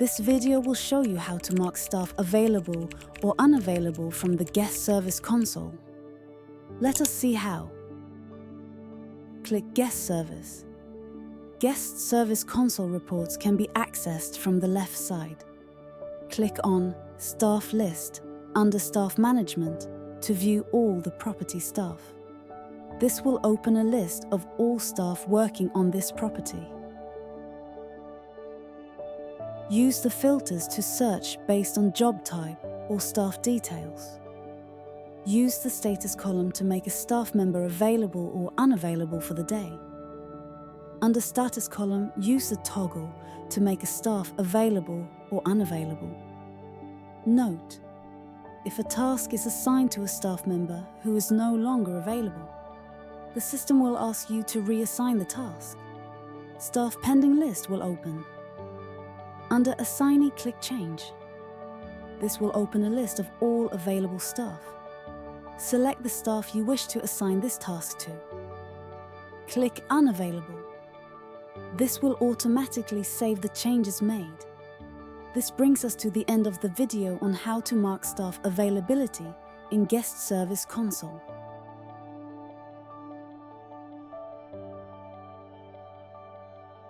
This video will show you how to mark staff available or unavailable from the Guest Service Console. Let us see how. Click Guest Service. Guest Service Console reports can be accessed from the left side. Click on Staff List under Staff Management to view all the property staff. This will open a list of all staff working on this property. Use the filters to search based on job type or staff details. Use the status column to make a staff member available or unavailable for the day. Under Status column, use the toggle to make a staff available or unavailable. Note: if a task is assigned to a staff member who is no longer available, the system will ask you to reassign the task. Staff pending list will open. Under Assignee, click Change. This will open a list of all available staff. Select the staff you wish to assign this task to. Click Unavailable. This will automatically save the changes made. This brings us to the end of the video on how to mark staff availability in Guest Service Console.